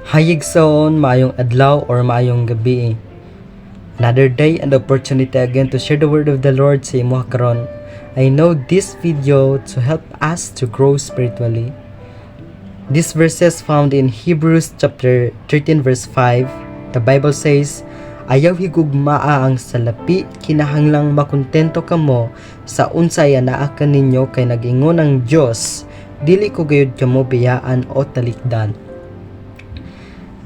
Hayig saon, maayong adlaw or maayong gabi. Another day and opportunity again to share the word of the Lord sa imo karon. I know this video to help us to grow spiritually. This verses found in Hebrews chapter 13 verse 5. The Bible says, ayaw higugmaa ang salapi, kinahanglang makontento kamo sa unsay anaa kaninyo kay nag-ingon ang Dios, dili ko gayud kamo biyaan o talikdan.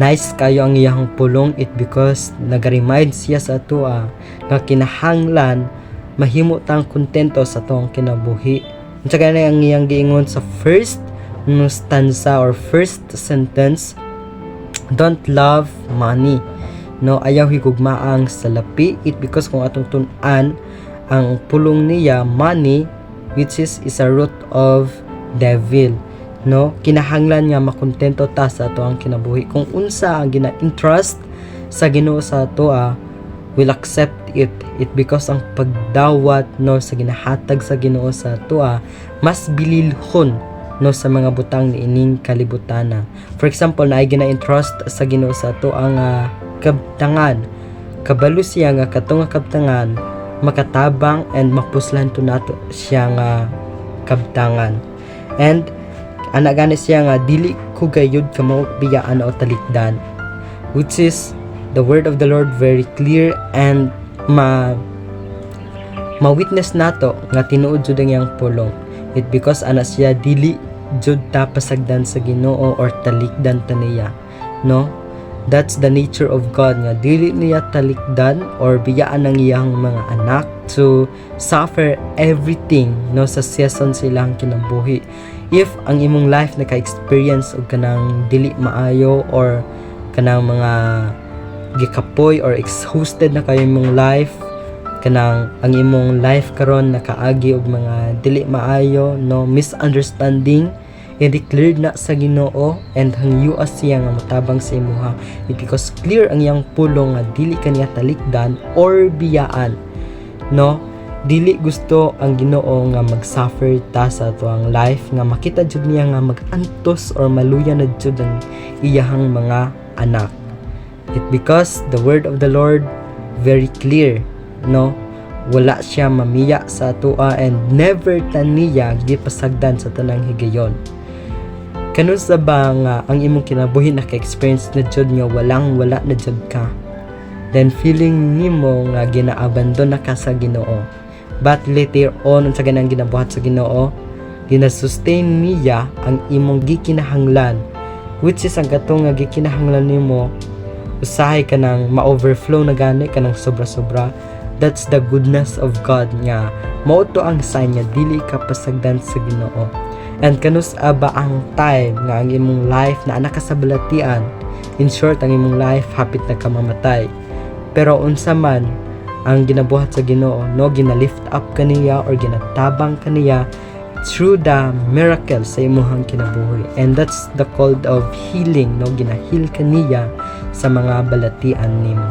Nice kayo ang iyang pulong it because nag-remind siya sa atua nga kinahanglan mahimo tang kontento sa atong kinabuhi. Unsa gani ang iyang giingon sa first stanza or first sentence, don't love money. No, ayaw higugmaang salapi it because kung atong tun-an ang pulong niya money which is a root of devil. No, kinahanglan nga makontento ta sa ato ang kinabuhi. Kung unsa ang gina-entrust sa Ginoo sa ato, will accept it because ang pagdawat no sa ginahatag sa Ginoo sa ato mas bililhon no sa mga butang niining kalibutana. For example, naay gina-entrust sa Ginoo sa ato ang kabtangan. Kabalo siya nga katong kabtangan makatabang and mapuslan to nato siya nga kabtangan. And ana gani siya nga dili ko gayud kamo biyaan o talikdan, which is the word of the Lord very clear and ma-witness nato nga tinuod jud ang iyang pulong. It because ana siya dili jud ta pasagdan sa Ginoo or talikdan ta niya. No, that's the nature of God nga dili niya talikdan or biyaan ang iyang mga anak to suffer everything no sa season silang kinabuhi. If ang imong life naka-experience og kanang dili maayo or kanang mga gikapoy or exhausted na kayo imong life, kanang ang imong life karon nakaagi og mga dili maayo no misunderstanding, i-declared na sa Ginoo and hangyo siya nga motabang sa imuha because clear ang iyang pulong nga dili kaniya talikdan or biyaan. No, dili gusto ang Ginoo nga mag-suffer ta sa atuang life nga makita jud niya nga mag-antos or maluya na jud ang iyahang mga anak. It because the word of the Lord very clear, no, wala siya mamiya sa atua and never taniya gipasagdan sa tanang higayon. Kanus sa ba nga ang imong kinabuhi naka-experience na jud nga wala na jud ka, then feeling nimo nga ginaabandon na ka sa Ginoo. But later on, sa ganang ginabuhat sa Ginoo, ginasustain niya ang imong gikinahanglan, which is ang katong nga gikinahanglan nimo, usahay ka nang ma-overflow na gani ka nang sobra-sobra. That's the goodness of God nga. Mao to ang sign nga dili ka pasagdan sa Ginoo. And kanus aba ang time nga ang imong life na anak ka sa balatian. In short, ang imong life hapit na ka mamatay. Pero unsa man ang ginabuhat sa Ginoo, no, ginalift up kaniya or ginatabang kaniya through the miracle sa imuhang kinabuhi. And that's the call of healing, no, ginahil kaniya sa mga balatian nimo.